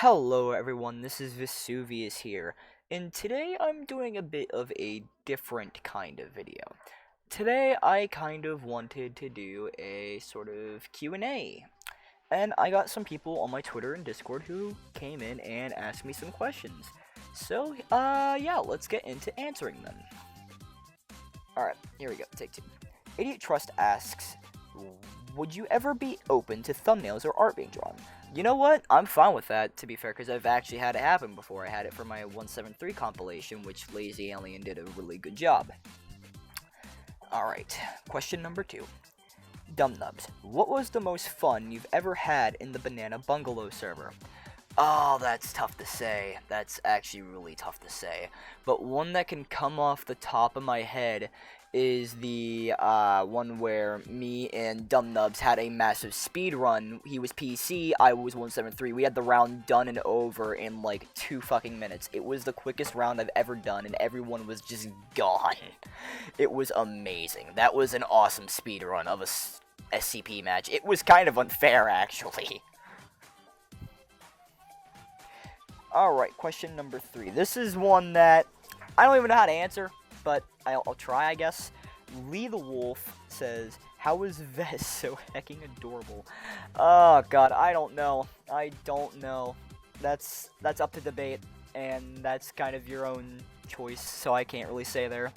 Hello everyone, this is Vesuvius here, and today I'm doing a bit of a different kind of video. Today I kind of wanted to do a sort of Q&A, and I got some people on my Twitter and Discord who came in and asked me some questions. So, yeah, let's get into answering them. Alright, here we go, take two. Idiot Trust asks, would you ever be open to thumbnails or art being drawn? You know what? I'm fine with that, to be fair, because I've actually had it happen before. I had it for my 173 compilation, which Lazy Alien did a really good job. Alright, question number 2. Dumnubs, what was the most fun you've ever had in the Banana Bungalow server? Oh, that's tough to say. That's actually really tough to say. But one that can come off the top of my head is the one where me and Dumnubs had a massive speed run. He was PC, I was 173. We had the round done and over in like 2 fucking minutes. It was the quickest round I've ever done, and everyone was just gone. It was amazing. That was an awesome speed run of a SCP match. It was kind of unfair, actually. Alright, question number 3. This is one that I don't even know how to answer, but I'll try, I guess. Lee the Wolf says, how is Ves so hecking adorable? Oh, God, I don't know. I don't know. That's up to debate, and that's kind of your own choice, so I can't really say there.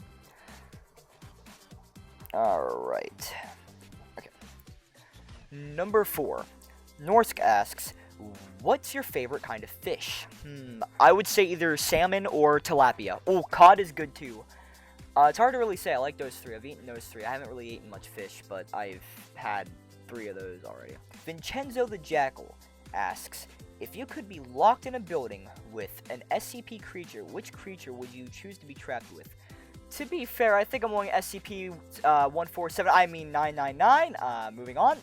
Alright. Okay. Number 4. Norsk asks, what's your favorite kind of fish? I would say either salmon or tilapia. Oh, cod is good too. It's hard to really say. I like those 3. I've eaten those 3. I haven't really eaten much fish, but I've had 3 of those already. Vincenzo the Jackal asks, if you could be locked in a building with an SCP creature, which creature would you choose to be trapped with? To be fair, I think I'm going SCP 999. Moving on.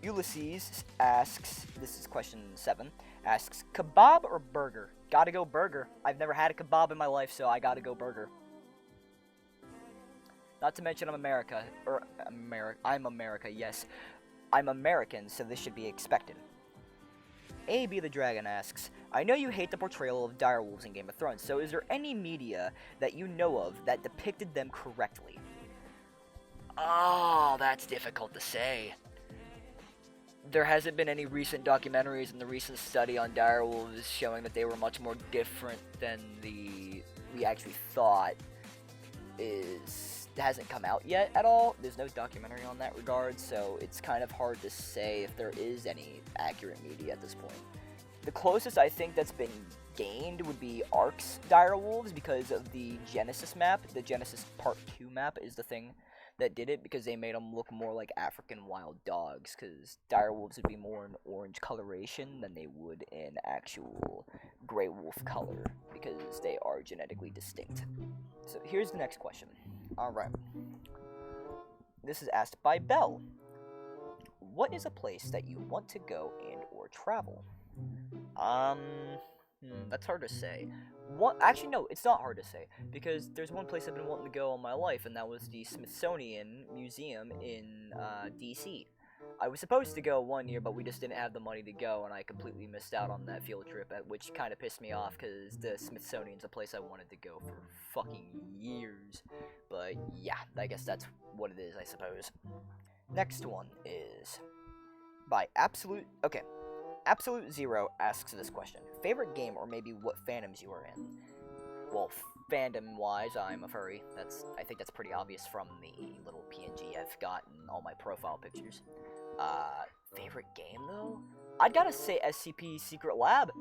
Ulysses asks, this is question 7, asks, kebab or burger? Gotta go burger. I've never had a kebab in my life, so I gotta go burger. Not to mention I'm America, yes. I'm American, so this should be expected. AB the Dragon asks, I know you hate the portrayal of direwolves in Game of Thrones, so is there any media that you know of that depicted them correctly? Oh, that's difficult to say. There hasn't been any recent documentaries in the recent study on direwolves showing that they were much more different than we actually thought. Hasn't come out yet at all. There's no documentary on that regard, so it's kind of hard to say if there is any accurate media at this point. The closest I think that's been gained would be Ark's direwolves because of the Genesis map. The Genesis Part 2 map is the thing that did it because they made them look more like African wild dogs, because direwolves would be more in orange coloration than they would in actual gray wolf color because they are genetically distinct. So here's the next question. Alright. This is asked by Bell. What is a place that you want to go and or travel? That's hard to say. Actually, no, it's not hard to say, because there's one place I've been wanting to go all my life, and that was the Smithsonian Museum in DC. I was supposed to go one year, but we just didn't have the money to go, and I completely missed out on that field trip, which kind of pissed me off, because the Smithsonian's a place I wanted to go for fucking years. But yeah, I guess that's what it is, I suppose. Next one is by Absolute Zero asks this question. Favorite game or maybe what fandoms you are in? Well, fandom-wise, I'm a furry. I think that's pretty obvious from the little PNG I've got in all my profile pictures. Favorite game, though? I'd gotta say SCP Secret Lab.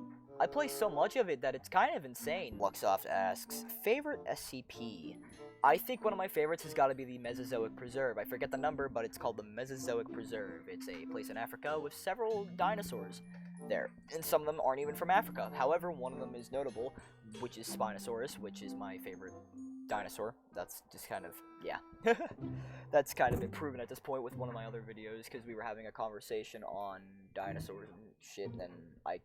I play so much of it that it's kind of insane. Luxoft asks, favorite SCP? I think one of my favorites has got to be the Mesozoic Preserve. I forget the number, but it's called the Mesozoic Preserve. It's a place in Africa with several dinosaurs there, and some of them aren't even from Africa. However, one of them is notable, which is Spinosaurus, which is my favorite dinosaur. That's just kind of, yeah. That's kind of been proven at this point with one of my other videos, because we were having a conversation on dinosaurs and shit, and I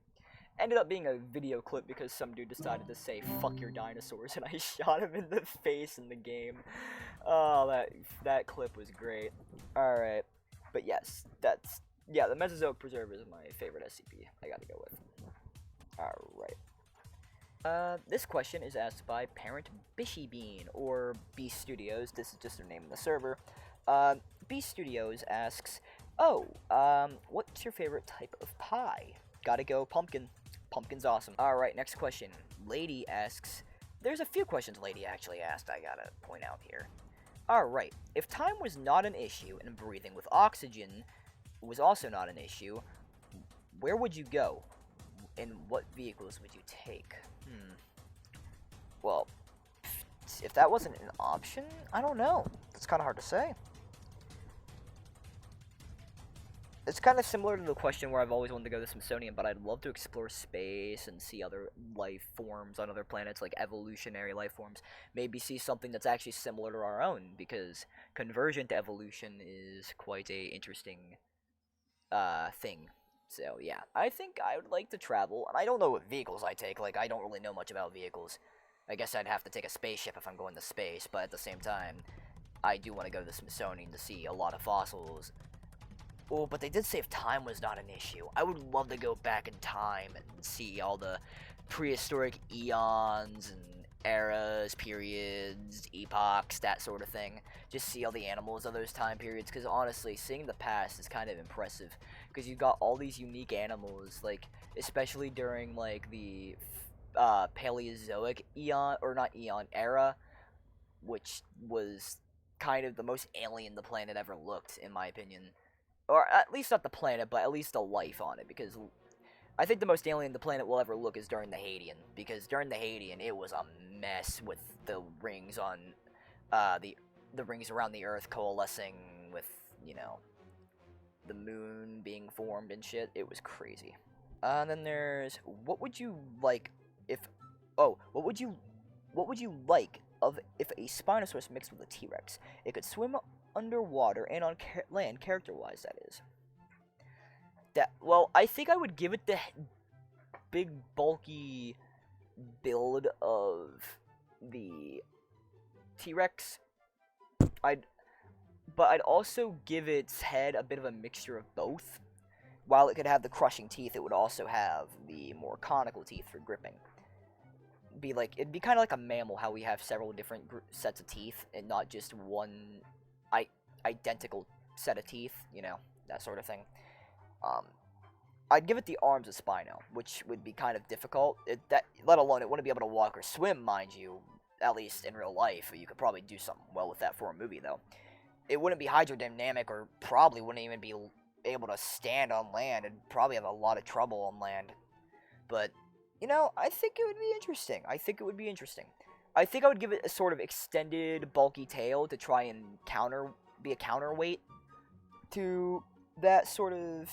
ended up being a video clip because some dude decided to say fuck your dinosaurs, and I shot him in the face in the game. Oh, that clip was great. Alright, but yes, the Mesozoic Preserve is my favorite SCP. I gotta go with. Alright. This question is asked by Parent Bishy Bean, or B Studios. This is just their name in the server. B Studios asks, oh, what's your favorite type of pie? Gotta go pumpkin. Pumpkin's awesome. Alright, next question. Lady asks, there's a few questions Lady actually asked I gotta point out here. Alright, if time was not an issue and breathing with oxygen was also not an issue, where would you go? And what vehicles would you take? Well, if that wasn't an option, I don't know. It's kind of hard to say. It's kind of similar to the question where I've always wanted to go to the Smithsonian, but I'd love to explore space and see other life forms on other planets, like evolutionary life forms. Maybe see something that's actually similar to our own, because conversion to evolution is quite a interesting thing. So yeah, I think I would like to travel, and I don't know what vehicles I take. Like, I don't really know much about vehicles. I guess I'd have to take a spaceship if I'm going to space, but at the same time, I do want to go to the Smithsonian to see a lot of fossils. Oh, but they did say if time was not an issue. I would love to go back in time and see all the prehistoric eons and eras, periods, epochs, that sort of thing. Just see all the animals of those time periods, because honestly, seeing the past is kind of impressive, because you've got all these unique animals, like, especially during, like, the Paleozoic eon, or not eon, era, which was kind of the most alien the planet ever looked, in my opinion. Or at least not the planet, but at least the life on it, because I think the most alien the planet will ever look is during the Hadean, because during the Hadean, it was a mess with the rings on, the rings around the Earth coalescing with, you know, the moon being formed and shit. It was crazy. And then there's, what would you like what would you like of if a Spinosaurus mixed with a T-Rex? It could swim underwater and on land, character-wise, that is. Well, I think I would give it the big, bulky build of the T-Rex. But I'd also give its head a bit of a mixture of both. While it could have the crushing teeth, it would also have the more conical teeth for gripping. It'd be kind of like a mammal, how we have several different sets of teeth, and not just one identical set of teeth, you know, that sort of thing. I'd give it the arms of Spino, which would be kind of difficult. Let alone it wouldn't be able to walk or swim, mind you, at least in real life. You could probably do something well with that for a movie, though. It wouldn't be hydrodynamic, or probably wouldn't even be able to stand on land. It'd probably have a lot of trouble on land. But, you know, I think it would be interesting. I think I would give it a sort of extended, bulky tail to try and be a counterweight to that sort of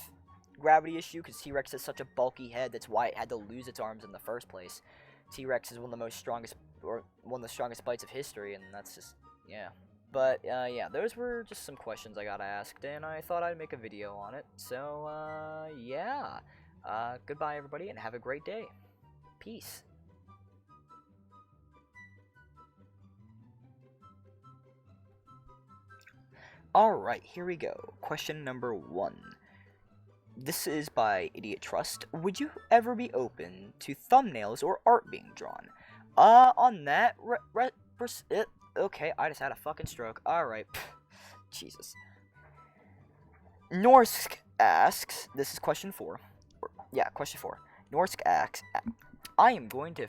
gravity issue, because T-Rex has such a bulky head. That's why it had to lose its arms in the first place. T-Rex is one of the strongest bites of history, and that's just, yeah. But, yeah, those were just some questions I got asked, and I thought I'd make a video on it. So, yeah. Goodbye, everybody, and have a great day. Peace. Alright, here we go. Question number 1. This is by Idiot Trust. Would you ever be open to thumbnails or art being drawn? On that, okay, I just had a fucking stroke. Alright. Jesus. Norsk asks, this is question 4. Yeah, question 4. Norsk asks, I am going to